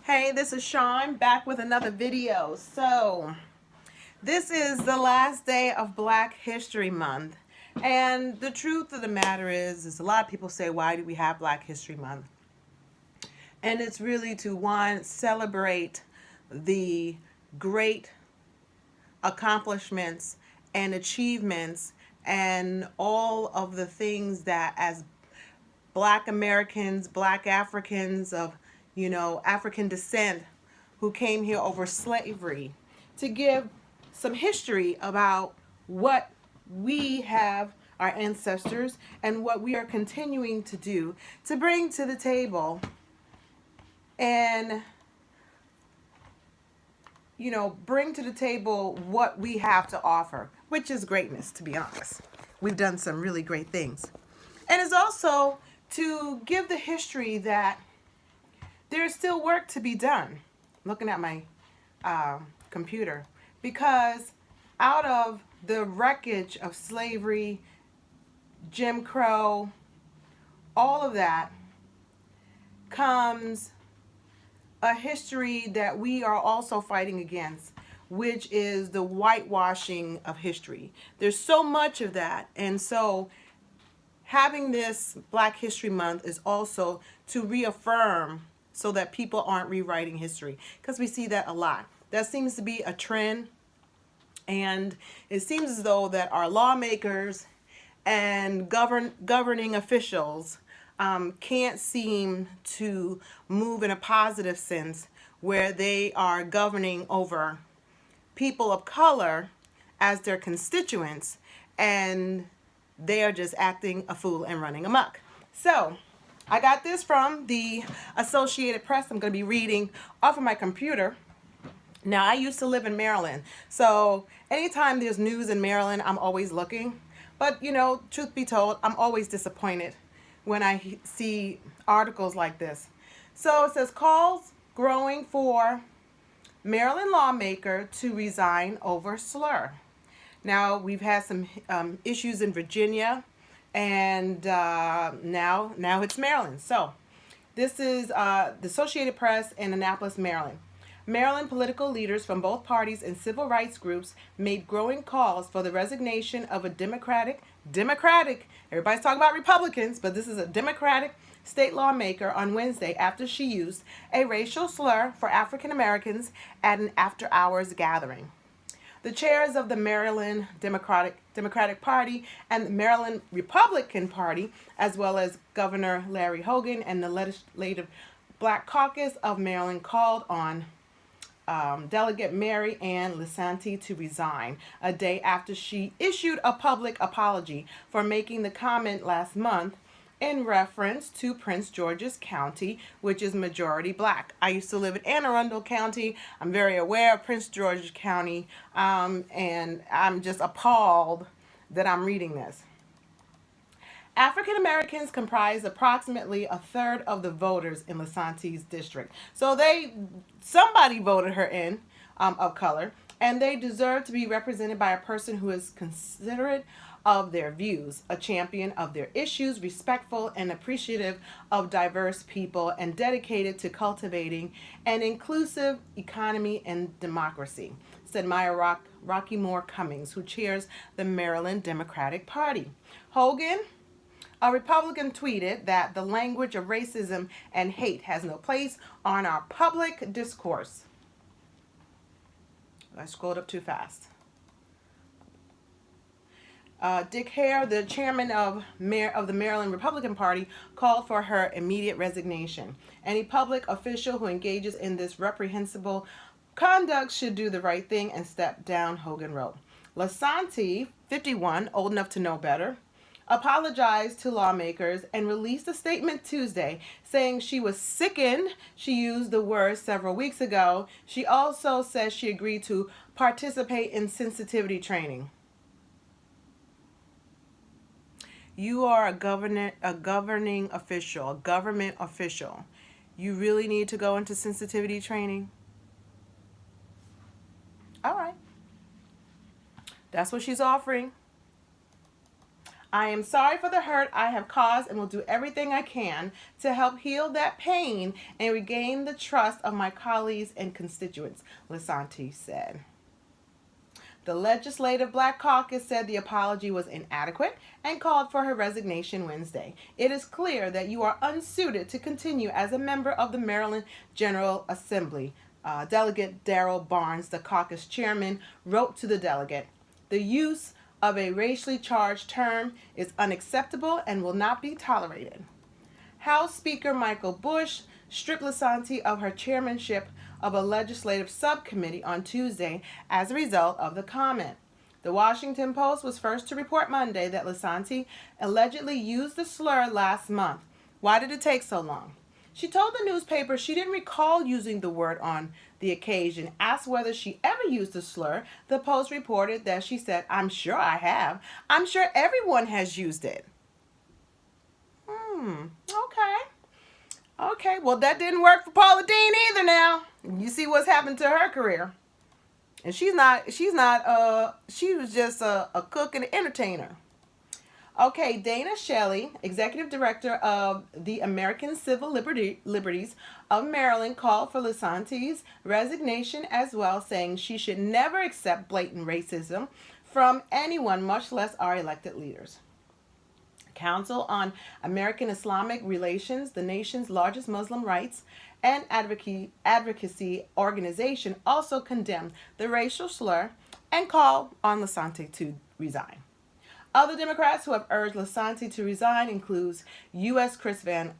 Hey, this is Sean back with another video. So, this is the last day of Black History Month. And the truth of the matter is a lot of people say, why do we have Black History Month? And it's really to, one, celebrate the great accomplishments and achievements and all of the things that as Black Americans, Black Africans of, African descent who came here over slavery, to give some history about what we have, our ancestors, and what we are continuing to do to bring to the table and bring to the table what we have to offer, which is greatness, to be honest. We've done some really great things. And it's also to give the history that there's still work to be done. Looking at my computer, because out of the wreckage of slavery, Jim Crow, all of that comes a history that we are also fighting against, which is the whitewashing of history. There's so much of that. And so having this Black History Month is also to reaffirm so that people aren't rewriting history, because we see that a lot. That seems to be a trend, and it seems as though that our lawmakers and governing officials can't seem to move in a positive sense where they are governing over people of color as their constituents, and they are just acting a fool and running amok. So I got this from the Associated Press. I'm going to be reading off of my computer. Now, I used to live in Maryland, so anytime there's news in Maryland, I'm always looking. But, truth be told, I'm always disappointed when I see articles like this. So it says, calls growing for Maryland lawmaker to resign over slur. Now, we've had some issues in Virginia, and now it's Maryland. So this is the Associated Press in Annapolis, Maryland. Maryland political leaders from both parties and civil rights groups made growing calls for the resignation of a Democratic, everybody's talking about Republicans, but this is a Democratic state lawmaker on Wednesday after she used a racial slur for African Americans at an after-hours gathering. The chairs of the Maryland Democratic Party and the Maryland Republican Party, as well as Governor Larry Hogan and the Legislative Black Caucus of Maryland, called on Delegate Mary Ann Lisanti to resign a day after she issued a public apology for making the comment last month in reference to Prince George's County, which is majority Black. I used to live in Anne Arundel County. I'm very aware of Prince George's County, and I'm just appalled that I'm reading this. African Americans comprise approximately a third of the voters in Lisanti's district. So somebody voted her in of color, and they deserve to be represented by a person who is considerate of their views, a champion of their issues, respectful and appreciative of diverse people, and dedicated to cultivating an inclusive economy and democracy, said Maya Rocky Moore Cummings, who chairs the Maryland Democratic Party. Hogan, a Republican, tweeted that the language of racism and hate has no place on our public discourse. I scrolled up too fast. Dick Hare, the chairman of the Maryland Republican Party, called for her immediate resignation. Any public official who engages in this reprehensible conduct should do the right thing and step down, Hogan wrote. Lisanti, 51, old enough to know better, apologized to lawmakers and released a statement Tuesday saying she was sickened. She used the word several weeks ago. She also says she agreed to participate in sensitivity training. You are a governing official, a government official. You really need to go into sensitivity training? All right. That's what she's offering. I am sorry for the hurt I have caused and will do everything I can to help heal that pain and regain the trust of my colleagues and constituents, Lisanti said. The Legislative Black Caucus said the apology was inadequate and called for her resignation Wednesday. It is clear that you are unsuited to continue as a member of the Maryland General Assembly. Delegate Darrell Barnes, the caucus chairman, wrote to the delegate, "The use of a racially charged term is unacceptable and will not be tolerated." House Speaker Michael Bush stripped Lisanti of her chairmanship of a legislative subcommittee on Tuesday as a result of the comment. The Washington Post was first to report Monday that Lisanti allegedly used the slur last month. Why did it take so long? She told the newspaper she didn't recall using the word on the occasion. Asked whether she ever used the slur, the Post reported that she said, "I'm sure I have. I'm sure everyone has used it." Okay. Okay, well that didn't work for Paula Deen either now. You see what's happened to her career. And she was just a cook and an entertainer. Okay, Dana Shelley, executive director of the American Civil Liberties of Maryland, called for Lisanti's resignation as well, saying she should never accept blatant racism from anyone, much less our elected leaders. Council on American Islamic Relations, the nation's largest Muslim rights and advocacy organization, also condemned the racial slur and called on Lisanti to resign. Other Democrats who have urged Lisanti to resign includes U.S. Senator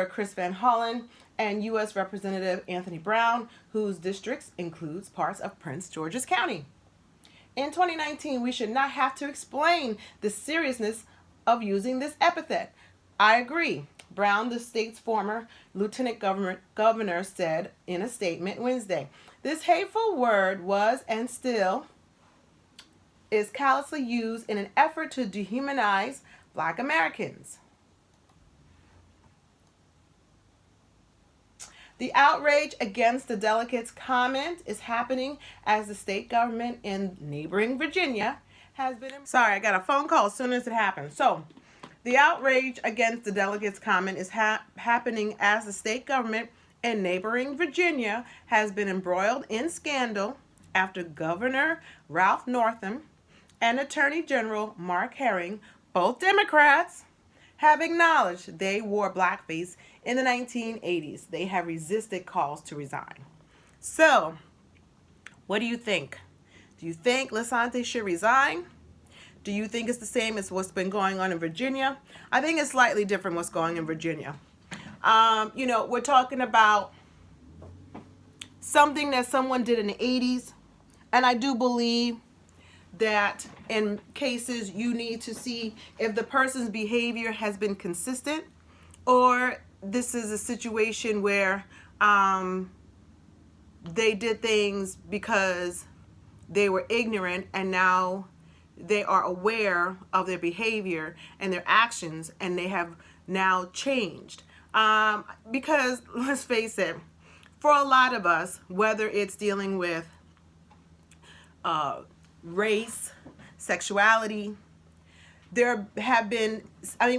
Chris Van Hollen and U.S. Representative Anthony Brown, whose districts includes parts of Prince George's County. In 2019, we should not have to explain the seriousness of using this epithet. I agree, Brown, the state's former lieutenant governor, said in a statement Wednesday. This hateful word was and still is callously used in an effort to dehumanize Black Americans. The outrage against the delegate's comment is happening as the state government in neighboring Virginia has been... Sorry, I got a phone call as soon as it happened. So, the outrage against the delegate's comment is happening as the state government in neighboring Virginia has been embroiled in scandal after Governor Ralph Northam and Attorney General Mark Herring, both Democrats, have acknowledged they wore blackface in the 1980s. They have resisted calls to resign. So, what do you think? Do you think Lisanti should resign? Do you think it's the same as what's been going on in Virginia? I think it's slightly different what's going on in Virginia. We're talking about something that someone did in the 80s, and I do believe that in cases you need to see if the person's behavior has been consistent, or this is a situation where they did things because they were ignorant and now they are aware of their behavior and their actions and they have now changed. Because let's face it, for a lot of us, whether it's dealing with race, sexuality, there have been,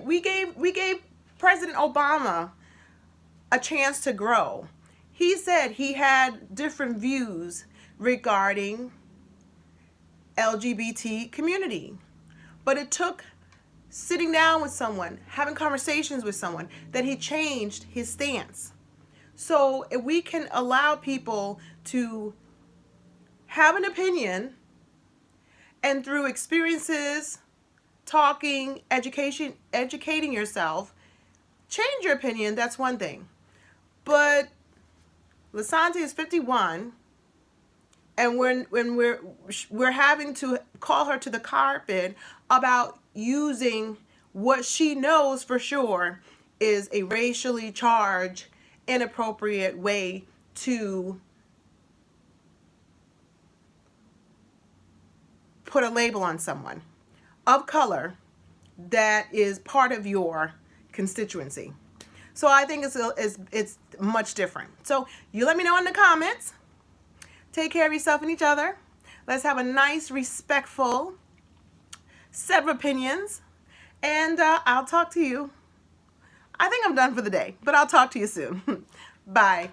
we gave President Obama a chance to grow. He said he had different views regarding LGBT community, but it took sitting down with someone, having conversations with someone, that he changed his stance. So if we can allow people to have an opinion, and through experiences, talking, educating yourself, change your opinion, that's one thing. But Lisanti is 51, and when we're having to call her to the carpet about using what she knows for sure is a racially charged, inappropriate way to put a label on someone of color that is part of your constituency. So I think it's much different. So you let me know in the comments. Take care of yourself and each other. Let's have a nice, respectful set of opinions, and I'll talk to you. I think I'm done for the day, but I'll talk to you soon. Bye.